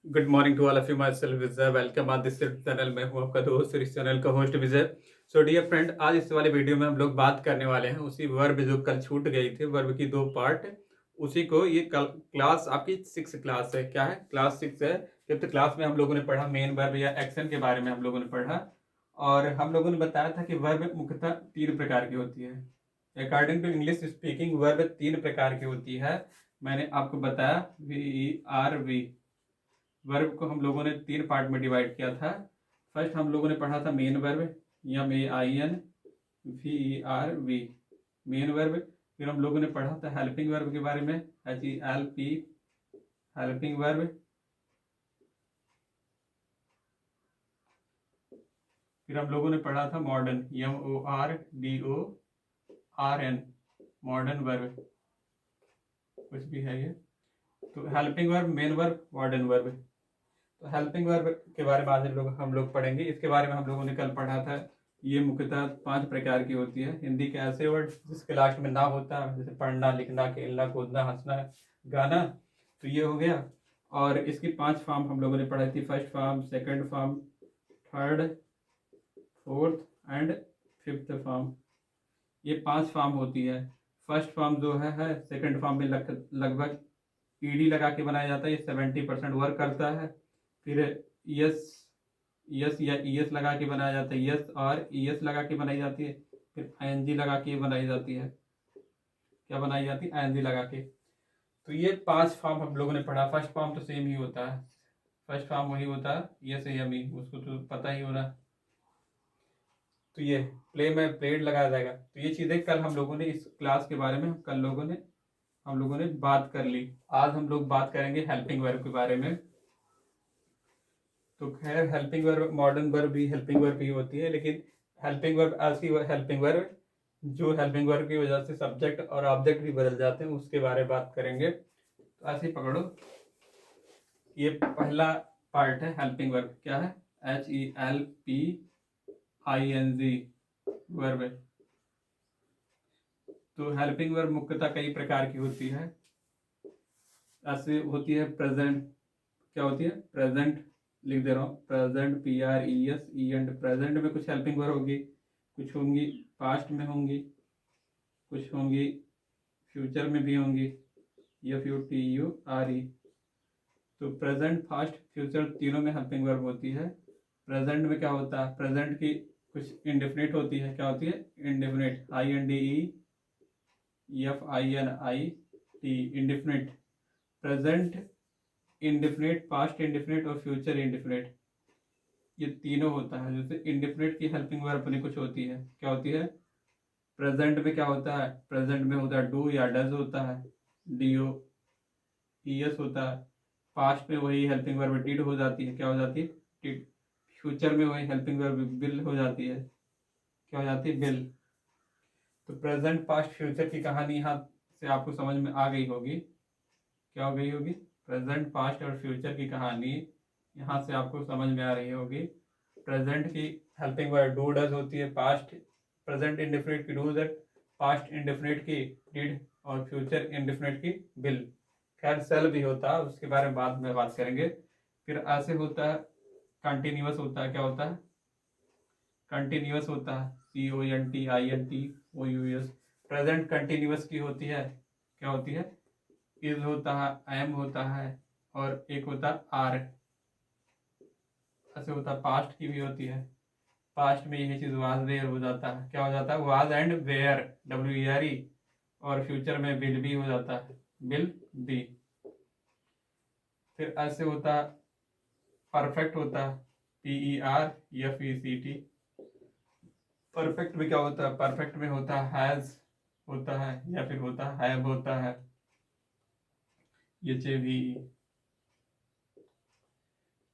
Good morning to all of you. Myself Vijay, welcome on this channel. मैं हूं आपका दोस्त और इस चैनल का host Vijay. So dear friend, आज इस वाले वीडियो में हम लोग बात करने वाले हैं उसी वर्ब जो कल छूट गई थी, वर्ब की दो पार्ट। उसी को ये कल क्लास आपकी 6 क्लास है। क्या है? क्लास 6 है। 5th क्लास में हम लोगों ने पढ़ा मेन वर्ब या एक्शन के बारे में हम लोगों ने पढ़ा। और हम लोगों ने बताया था कि वर्ब मुख्यतः 3 प्रकार की होती है। According to English speaking verb 3 प्रकार की होती है। मैंने आपको बताया VERB वर्ब को हम लोगों ने 3 पार्ट में डिवाइड किया था। फर्स्ट हम लोगों ने पढ़ा था main verb, MEINVERB, main verb. फिर हम लोगों ने पढ़ा था हेल्पिंग वर्ब के बारे में, HELP, हेल्पिंग वर्ब। फिर हम लोगों ने पढ़ा था मॉडर्न, MORDORN, मॉडर्न वर्ब, कुछ भी है ये। तो helping verb, main verb, modern verb. तो हेल्पिंग वर्ब के बारे में आज हम लोग पढ़ेंगे। इसके बारे में हम लोगों ने कल पढ़ा था। ये मुख्यतः 5 प्रकार की होती है। हिंदी के ऐसे वर्ड जिसके लास्ट में ना होता, जैसे पढ़ना, लिखना, खेलना, कूदना, हंसना, गाना, तो ये हो गया। और इसकी 5 फॉर्म हम लोगों ने पढ़ी थी। First form, second form, third, fourth and fifth form. ये 5 फॉर्म होती है। फर्स्ट फॉर्म जो है सेकंड फॉर्म में लगभग ईडी लगा के बनाया जाता है। ये 70% वर्क करता है। फिर यस, यस या ईएस लगा के बनाया जाता है। यस और ईएस लगा के बनाई जाती है। फिर आईएनजी लगा के बनाई जाती है। क्या बनाई जाती है? आईएनजी लगा के। तो ये 5 फॉर्म हम लोगों ने पढ़ा। फर्स्ट फॉर्म तो सेम ही होता है। फर्स्ट फॉर्म वही होता है, यस या मी, उसको तो पता ही होना। तो ये प्ले में प्लेड लगाया जाएगा। तो ये चीज़ें कल हम लोगों ने इस क्लास के बारे में हम लोगों ने बात कर ली। आज हम लोग बात करेंगे हेल्पिंग वर्ब के बारे में। तो खैर, हेल्पिंग वर्ब, मॉडर्न वर्ब भी हेल्पिंग वर्ब ही होती है, लेकिन हेल्पिंग वर्ब ऐसी हेल्पिंग वर्ब जो हेल्पिंग वर्ब की वजह से सब्जेक्ट और ऑब्जेक्ट भी बदल जाते हैं, उसके बारे में बात करेंगे। तो ऐसे ही पकड़ो। ये पहला पार्ट है हेल्पिंग वर्ब। क्या है? HELPING verb. तो हेल्पिंग वर्ब मुख्यतः कई प्रकार की होती है। ऐसे होती है प्रेजेंट। क्या होती है? प्रेजेंट, लिख दे रहा हूँ, प्रेजेंट, PRESENT। प्रेजेंट में कुछ हेल्पिंग वर्ब होगी, कुछ होंगी पास्ट में होंगी, कुछ होंगी फ्यूचर में भी होंगी, FUTURE। तो प्रेजेंट, पास्ट, फ्यूचर तीनों में हेल्पिंग वर्ब होती है। प्रेजेंट में क्या होता है? प्रेजेंट की कुछ इंडेफिनिट होती है। क्या होती है? Indefinite, INDEFINIT, indefinite. Present indefinite, past indefinite और फ्यूचर इंडेफिनिट, ये तीनों होता है। जैसे इंडेफिनिट की हेल्पिंग वर्ब अपनी कुछ होती है। क्या होती है? प्रेजेंट में क्या होता है? प्रेजेंट में होता है डू या डज होता है, DOES होता है। पास्ट में वही हेल्पिंग वर्ब डिड हो जाती है। क्या हो जाती है? डिड। फ्यूचर में वही हेल्पिंग वर्ब बिल हो जाती है। क्या हो जाती है? बिल। तो प्रेजेंट, पास्ट, फ्यूचर की कहानी यहाँ से आपको समझ में आ गई होगी। क्या हो गई होगी? प्रेजेंट, पास्ट और फ्यूचर की कहानी यहाँ से आपको समझ में आ रही होगी। प्रेजेंट की हेल्पिंग वर्ब डू डज होती है, पास्ट प्रेजेंट इंडेफिनिट की डू डज, पास्ट इंडेफिनिट की डिड और फ्यूचर इंडेफिनिट की विल। खैर, सेल भी होता है, उसके बारे में बाद में बात करेंगे। फिर ऐसे होता है कंटिन्यूअस होता है। क्या होता है? कंटिन्यूअस होता है, CONTINTOUS। प्रेजेंट कंटिन्यूअस की होती है। क्या होती है? इज होता है, एम होता है और एक होता है आर। ऐसे होता है। पास्ट की भी होती है। पास्ट में यही चीज वाज वेयर हो जाता है। क्या हो जाता है? Was and were, WERE। और फ्यूचर में विल भी हो जाता है, विल बी। फिर ऐसे होता है परफेक्ट होता है, PERFECT। परफेक्ट में क्या होता है? परफेक्ट में होता है हैज होता है या फिर होता है हैव होता है, HAVE।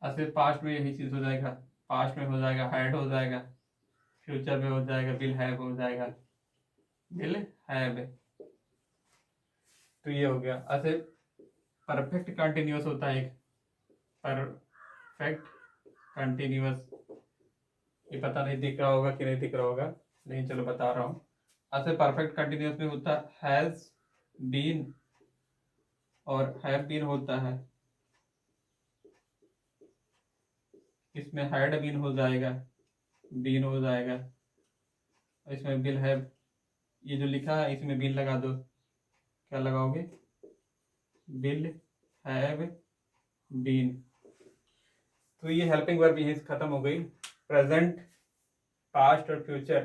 ऐसे पास्ट में यही चीज हो जाएगा। पास्ट में हो जाएगा हैड हो जाएगा, फ्यूचर में हो जाएगा विल हैव हो जाएगा, विल हैव। तो ये हो गया। ऐसे परफेक्ट कंटिन्यूअस होता है एक, परफेक्ट कंटिन्यूअस। ये पता नहीं दिख रहा होगा कि नहीं दिख रहा होगा, नहीं चलो बता रहा हूँ। ऐसे परफेक्ट कंटिन्यूअस में होता हैज बीन और हैव बीन होता है। इसमें हैड बीन हो जाएगा, बीन हो जाएगा, इसमें बिल है, ये जो लिखा है इसमें बिल लगा दो, क्या लगाओगे, बिल हैव बीन। तो ये हेल्पिंग वर्ब यहीं से खत्म हो गई। प्रेजेंट, पास्ट और फ्यूचर।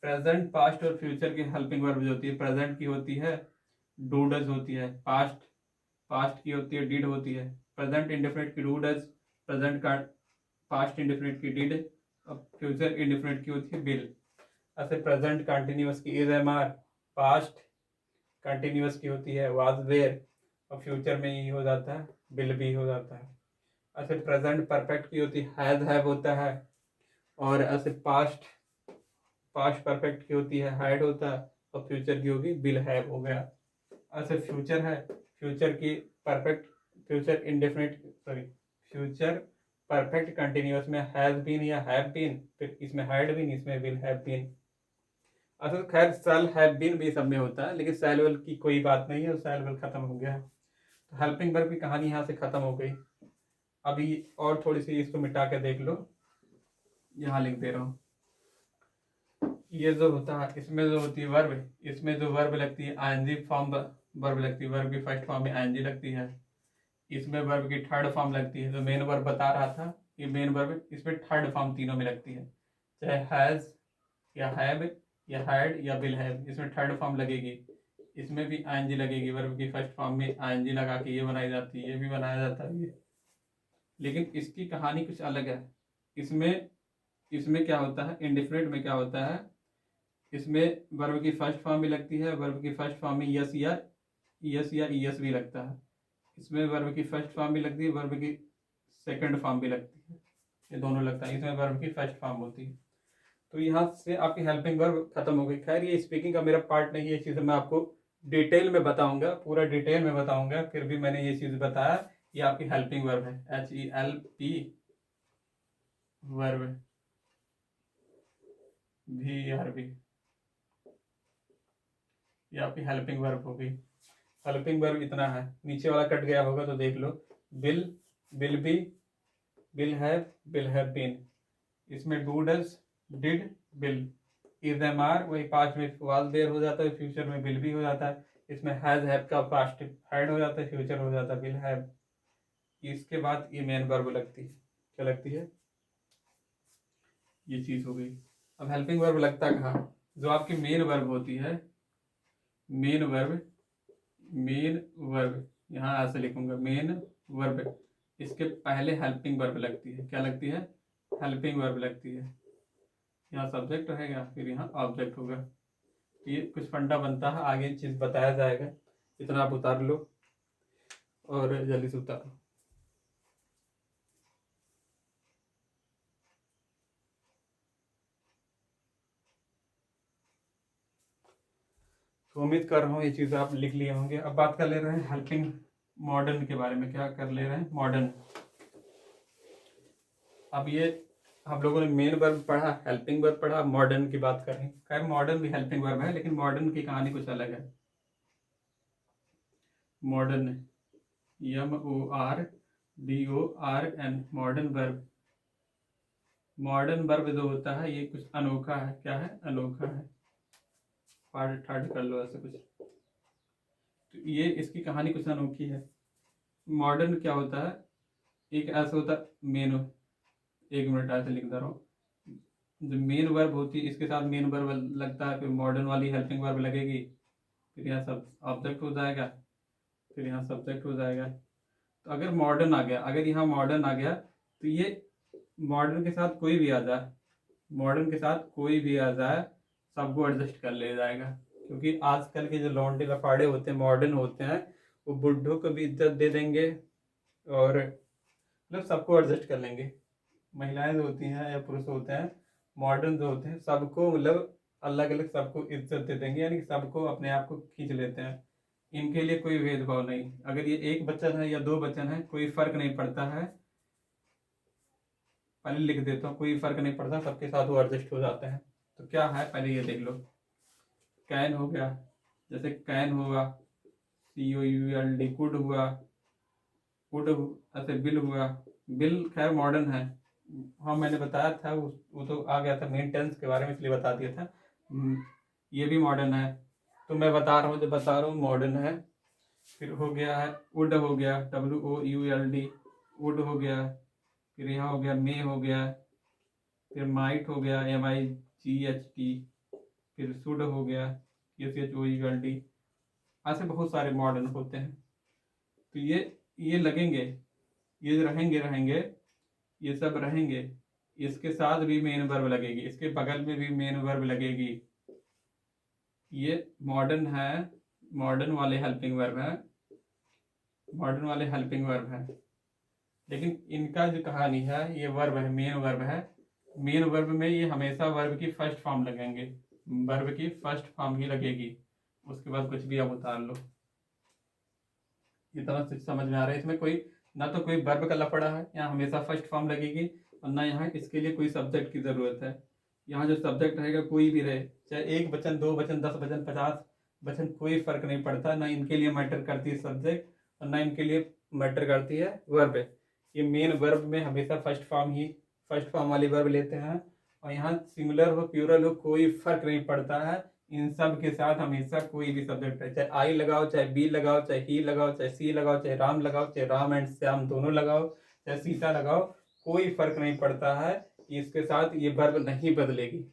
प्रेजेंट, पास्ट और फ्यूचर की हेल्पिंग वर्ब जो होती है, प्रेजेंट की होती है डू डज होती है, पास्ट की होती है डिड होती है, प्रेजेंट इंडेफिनिट की डू डज, प्रेजेंट का पास्ट इंडेफिनिट की डिड, और फ्यूचर इंडेफिनिट की होती है बिल। ऐसे प्रेजेंट कंटिन्यूअस की is am are, past continuous की होती है वाज वेयर, और फ्यूचर में ये हो जाता है बिल भी हो जाता है। ऐसे प्रेजेंट परफेक्ट की होती है हैज हैव होता है, और ऐसे पास्ट परफेक्ट की होती है हैड होता है, और फ्यूचर की होगी बिल हैव हो गया। ऐसे फ्यूचर है, फ्यूचर की perfect, future indefinite, sorry, future perfect continuous में हैज बीन या हैव बीन, फिर इसमें हैड बीन, इसमें विल हैव बीन। अच्छा खैर सेल हैव बीन भी सब में होता है, लेकिन सेल वेल की कोई बात नहीं है, सेल वेल खत्म हो गया है। तो हेल्पिंग वर्ब की कहानी यहाँ से खत्म हो गई। अभी और थोड़ी सी इसको मिटा के देख लो, यहाँ लिख दे रहा हूँ। ये जो होता है इसमें जो होती है वर्ब, इसमें जो वर्ब लगती है आईएनजी फॉर्म वर्ब लगती है, वर्ब की फर्स्ट फॉर्म में आईएनजी लगती है, इसमें वर्ब की थर्ड फॉर्म लगती है। जो मेन वर्ब बता रहा था ये मेन वर्ब, इसमें थर्ड फॉर्म तीनों में लगती है, चाहे हैज या हैव या हैड या विल हैव, इसमें थर्ड फॉर्म लगेगी। इसमें भी आईएनजी लगेगी, वर्ब की फर्स्ट फॉर्म में आईएनजी लगा के ये बनाई जाती है, ये भी बनाया जाता है ये। लेकिन इसकी कहानी कुछ अलग है। इसमें क्या होता है, इंडिफिनिट में क्या होता है, इसमें वर्ब की फर्स्ट फॉर्म भी लगती है, वर्ब की फर्स्ट फॉर्म में यस या ईएस भी लगता है। इसमें वर्ब की फर्स्ट फॉर्म भी लगती है, वर्ब की सेकंड फॉर्म भी लगती है, ये दोनों लगता है, इसमें वर्ब की फर्स्ट फॉर्म होती है। तो यहाँ से आपकी हेल्पिंग वर्ब खत्म हो गई। खैर ये स्पीकिंग का मेरा पार्ट नहीं है, ये चीज़ मैं आपको डिटेल में बताऊंगा, पूरा डिटेल में बताऊंगा, फिर भी मैंने ये चीज़ बताया, ये आपकी हेल्पिंग वर्ब है, HELP वर्ब, VRB, ये आपकी हेल्पिंग वर्ब हो गई। हेल्पिंग वर्ब इतना है, नीचे वाला कट गया होगा तो देख लो, will, will be, will have been, इसमें do does, did, will, is am are वही पास्ट में वाज देयर हो जाता है, फ्यूचर में विल भी हो जाता है। इसमें हैज हैव का पास्ट हैड हो जाता है, फ्यूचर हो जाता है विल हैव। इसके बाद ये मेन वर्ब लगती है, क्या लगती है, ये चीज हो गई। अब हेल्पिंग वर्ब लगता कहाँ, जो आपकी मेन वर्ब होती है, मेन वर्ब यहाँ ऐसे लिखूंगा, मेन वर्ब, इसके पहले हेल्पिंग वर्ब लगती है, क्या लगती है, हेल्पिंग वर्ब लगती है। यहाँ सब्जेक्ट रहेगा, फिर यहाँ ऑब्जेक्ट होगा। ये कुछ फंडा बनता है, आगे चीज बताया जाएगा, इतना आप उतार लो और जल्दी से उतारो। तो उम्मीद कर रहा हूँ ये चीज़ आप लिख लिए होंगे। अब बात कर ले रहे हैं हेल्पिंग मॉडर्न के बारे में, क्या कर ले रहे हैं, मॉडर्न। अब ये हम लोगों ने मेन वर्ब पढ़ा, हेल्पिंग वर्ब पढ़ा, मॉडर्न की बात करें। खैर मॉडर्न भी हेल्पिंग वर्ब है, लेकिन मॉडर्न की कहानी कुछ अलग है। Modern, MORDORN, modern verb. Modern verb जो होता है ये कुछ अनोखा है, क्या है, अनोखा है, पार्ट थर्ड कर लो ऐसे कुछ। तो ये इसकी कहानी कुछ अनोखी है। मॉडर्न क्या होता है, एक ऐसा होता है मेन, एक मिनट ऐसे लिख दे रहा हूँ, जो मेन वर्ब होती है इसके साथ मेन वर्ब लगता है, फिर मॉडर्न वाली हेल्पिंग वर्ब लगेगी, फिर यहाँ सब ऑब्जेक्ट हो जाएगा, फिर यहाँ सब्जेक्ट हो जाएगा। तो अगर मॉडर्न आ गया, अगर यहाँ मॉडर्न आ गया तो ये मॉडर्न के साथ कोई भी आ जाए, मॉडर्न के साथ कोई भी आ जाए सबको एडजस्ट कर ले जाएगा, क्योंकि आजकल के जो लौंडे लफाड़े होते हैं मॉडर्न होते हैं, वो बुढ़ों को भी इज्जत दे देंगे और मतलब सबको एडजस्ट कर लेंगे। महिलाएं जो होती हैं या पुरुष होते हैं मॉडर्न जो होते हैं, सबको मतलब अलग अलग सबको इज्जत दे देंगे, यानी कि सबको अपने आप को खींच लेते हैं। इनके लिए कोई भेदभाव नहीं, अगर ये एक वचन है या दो वचन है कोई फर्क नहीं पड़ता है, पहले लिख देता हूँ, कोई फर्क नहीं पड़ता, सबके साथ वो एडजस्ट हो जाते हैं। तो क्या है पहले ये देख लो, कैन हो गया, जैसे कैन हुआ, COULD, कुड हुआ, कुड, ऐसे बिल हुआ, बिल खैर मॉडर्न है। हाँ मैंने बताया था, वो तो आ गया था मेन टेंस के बारे में, इसलिए बता दिया था। ये भी मॉडर्न है, तो मैं बता रहा हूँ, जो बता रहा हूँ मॉडर्न है। फिर हो गया है वुड, हो गया WOULD, वुड हो गया। फिर यहाँ हो गया मे हो गया। फिर माइट हो गया MIGHT। फिर शुड हो गया SHOULD। ऐसे बहुत सारे मॉडर्न होते हैं। तो ये लगेंगे, ये रहेंगे, ये सब रहेंगे। इसके साथ भी मेन वर्ब लगेगी, इसके बगल में भी मेन वर्ब लगेगी। ये मॉडर्न है, मॉडर्न वाले हेल्पिंग वर्ब है, मॉडर्न वाले हेल्पिंग वर्ब है। लेकिन इनका जो कहानी है, ये वर्ब है, मेन वर्ब है। मेन वर्ब में ये हमेशा वर्ब की फर्स्ट फॉर्म लगेंगे, वर्ब की फर्स्ट फॉर्म ही लगेगी, उसके बाद कुछ भी आप उतार लो। इतना समझ में आ रहा है? इसमें कोई ना तो कोई वर्ब का लफड़ा है, यहाँ हमेशा फर्स्ट फॉर्म लगेगी, और ना यहाँ इसके लिए कोई सब्जेक्ट की जरूरत है। यहाँ जो सब्जेक्ट रहेगा कोई भी रहे, चाहे 1 वचन, 2 वचन, 10 वचन, 50 वचन, कोई फर्क नहीं पड़ता। ना इनके लिए मैटर करती है सब्जेक्ट, और ना इनके लिए मैटर करती है वर्ब। ये मेन वर्ब में हमेशा फर्स्ट फॉर्म वाली वर्ब लेते हैं। और यहाँ सिंगुलर हो प्लूरल हो कोई फर्क नहीं पड़ता है, इन सब के साथ हमेशा कोई भी सब्जेक्ट है, चाहे आई लगाओ, चाहे बी लगाओ, चाहे ही लगाओ, चाहे सी लगाओ, चाहे राम लगाओ, चाहे राम एंड श्याम दोनों लगाओ, चाहे सीता लगाओ, कोई फर्क नहीं पड़ता है। इसके साथ ये वर्ब नहीं बदलेगी,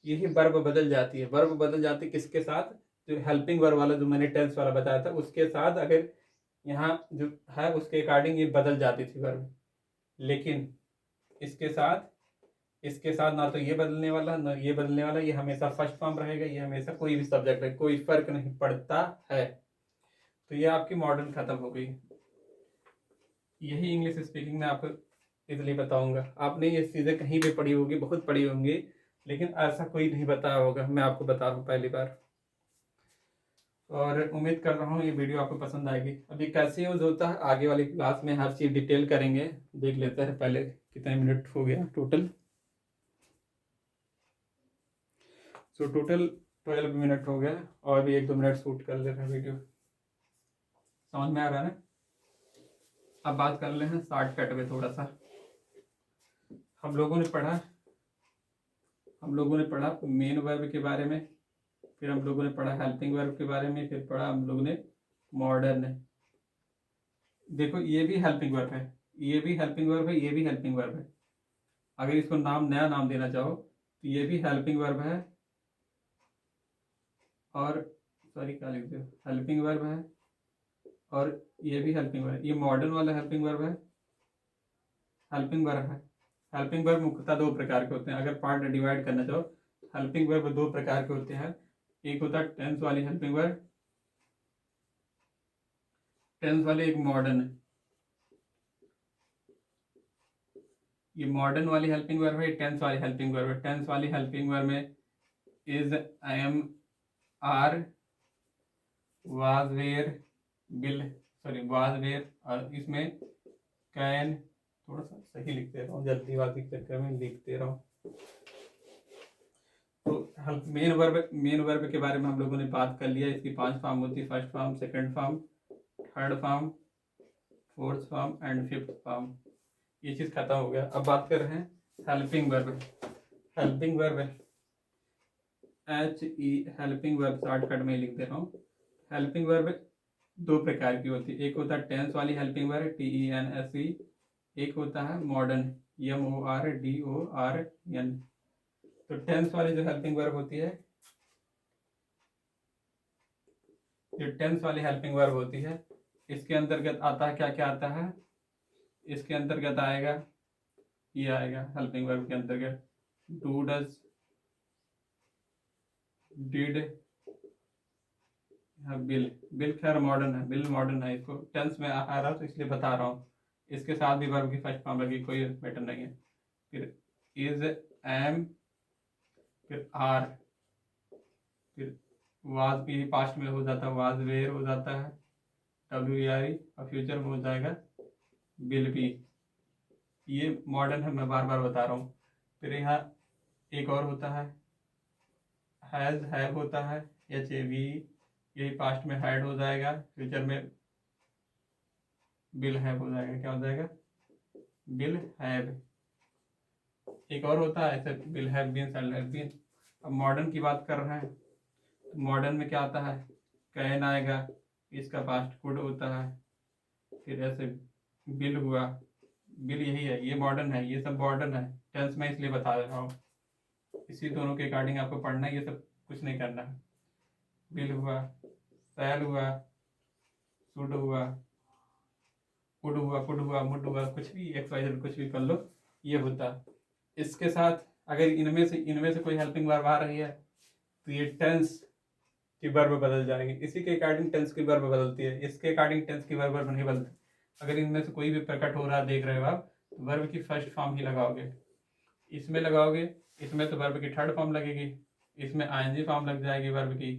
यही वर्ब बदल जाती है। वर्ब बदल जाती है किसके साथ? जो हेल्पिंग वर्ब वाला जो मैंने टेंस वाला बताया था उसके साथ, अगर यहाँ जो है उसके अकॉर्डिंग ये बदल जाती थी वर्ब। लेकिन इसके साथ ना तो ये बदलने वाला, ना ये बदलने वाला, ये हमेशा फर्स्ट फॉर्म रहेगा, ये हमेशा कोई भी सब्जेक्ट है, कोई फर्क नहीं पड़ता है। तो ये आपकी मॉडर्न खत्म हो गई। यही इंग्लिश स्पीकिंग में आपको इसलिए बताऊंगा। आपने ये चीज़ें कहीं भी पढ़ी होगी, बहुत पढ़ी होंगी, लेकिन ऐसा कोई नहीं बताया होगा, मैं आपको बता रहा हूँ पहली बार। और उम्मीद कर रहा हूँ ये वीडियो आपको पसंद आएगी। अभी कैसे यूज होता है आगे वाली क्लास में हर चीज़ डिटेल करेंगे। देख लेते हैं पहले कितने मिनट हो गया टोटल। सो टोटल 12 मिनट हो गया, और भी 1-2 मिनट शूट कर ले रहे हैं वीडियो। समझ में आ रहा है ना? अब बात कर ले हैं शॉर्टकट में थोड़ा सा। हम लोगों ने पढ़ा मेन वर्ब के बारे में, फिर हम लोगों ने पढ़ा हेल्पिंग वर्ब के बारे में, फिर पढ़ा हम लोगों ने मॉडर्न। देखो ये भी हेल्पिंग वर्ब है, ये भी हेल्पिंग वर्ब है, ये भी हेल्पिंग वर्ब है। अगर इसको नया नाम देना चाहो तो ये भी हेल्पिंग वर्ब है, और सॉरी क्या लिख दो, हेल्पिंग वर्ब है, और ये भी हेल्पिंग वर्ब है। ये मॉडर्न वाला हेल्पिंग वर्ब है, हेल्पिंग वर्ब है। हेल्पिंग वर्ब मुख्यतः 2 प्रकार के होते हैं। अगर पार्ट डिवाइड करना चाहो, हेल्पिंग वर्ब 2 प्रकार के होते हैं। एक होता है टेंस वाली हेल्पिंग वर्ब, टेंस वाले, एक मॉडर्न है। ये मॉडर्न वाली हेल्पिंग वर्ब है, टेंस वाली हेल्पिंग वर्ब है। टेंस वाली हेल्पिंग वर्ब में is, am, are, was, were, will, sorry was, were, और इसमें कैन। थोड़ा सा सही लिखते रहो, जल्दीबाजी के चक्कर में लिखते रहो। तो मेन वर्ब के बारे में हम लोगों ने बात कर लिया। इसकी 5 फॉर्म होती है, first form, second form, third form, fourth form and fifth form. ये चीज़ खत्म हो गया। अब बात कर रहे हैं helping verb. Helping verb helping verb shortcut में लिख दे रहा हूँ। हेल्पिंग वर्ब 2 प्रकार की होती है। एक होता है टेंस वाली हेल्पिंग वर्ब, TENSE। एक होता है मॉडर्न, MORDORN। तो टेंस वाली जो हेल्पिंग वर्ब होती है, जो टेंस वाली हेल्पिंग वर्ब होती है, इसके अंतर्गत आता है, क्या क्या आता है इसके अंतर्गत आएगा, ये आएगा हेल्पिंग वर्ब के अंतर्गत, do, does, did, bill. Bill खैर मॉडर्न है, बिल मॉडर्न है, इसको टेंस में आ रहा तो इसलिए बता रहा हूँ। इसके साथ भी वर्ब की फर्स्ट फॉर्म लगी, कोई मैटर नहीं है। फिर इज, एम, फिर आर, फिर वाज भी पास्ट में हो जाता है, वाज, वेयर हो जाता है, WERE, और फ्यूचर में हो जाएगा विल बी। ये मॉडर्न है, मैं बार बार बता रहा हूँ। फिर यहाँ एक और होता है हैज, हैव होता है, HAV। यही पास्ट में हैड हो जाएगा, फ्यूचर में विल हैव हो जाएगा। क्या हो जाएगा? विल हैव, एक और होता है ऐसे will have been, shall have been. अब मॉडर्न की बात कर रहे हैं तो मॉडर्न में क्या आता है, कैन आएगा, इसका पास्ट कुड होता है, फिर ऐसे बिल हुआ, बिल यही है, ये मॉडर्न है, ये सब मॉडर्न है। टेंस में इसलिए बता रहा हूँ, इसी दोनों के अकॉर्डिंग आपको पढ़ना है, ये सब कुछ नहीं करना है। बिल हुआ, शैल हुआ, शुड हुआ, कुड हुआ, कुड हुआ, मुड हुआ, कुछ भी XYZ कुछ भी कर लो, ये होता है। इसके साथ अगर इनमें से कोई हेल्पिंग वर्ब आ रही है तो ये टेंस की वर्ब बदल जाएंगे, इसी के अकॉर्डिंग टेंस की वर्ब बदलती है, इसके अकॉर्डिंग टेंस की वर्ब नहीं बदलती। अगर इनमें से कोई भी प्रकट हो रहा है, देख रहे हो आप, तो वर्ब की फर्स्ट फॉर्म ही लगाओगे, इसमें लगाओगे, इसमें तो वर्ब की थर्ड फॉर्म लगेगी, इसमें ING फॉर्म लग जाएगी वर्ब की,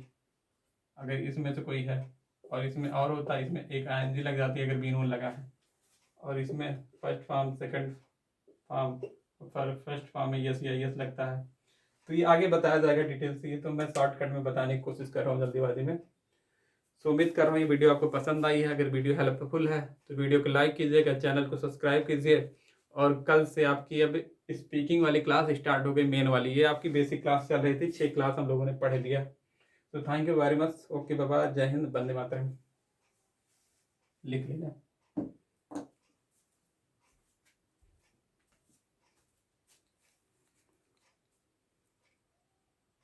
अगर इसमें से कोई है, और इसमें और होता है, इसमें एक ING लग जाती है अगर बी नून लगा है, और इसमें first form, second form, first form में यस या यस लगता है। तो ये आगे बताया जाएगा डिटेल से, ये तो मैं शॉर्टकट में बताने की कोशिश कर रहा हूँ जल्दीबाजी में। सो उम्मीद कर रहा हूँ ये वीडियो आपको पसंद आई है। अगर वीडियो हेल्पफुल है तो वीडियो को लाइक कीजिएगा, चैनल को सब्सक्राइब कीजिए, और कल से आपकी अब स्पीकिंग वाली क्लास स्टार्ट हो गई, मेन वाली। ये आपकी बेसिक क्लास चल रही थी, 6 क्लास हम लोगों ने पढ़ लिया। तो thank you very much, okay बाबा, जय हिंद, वंदे मातरम, लिख लेना।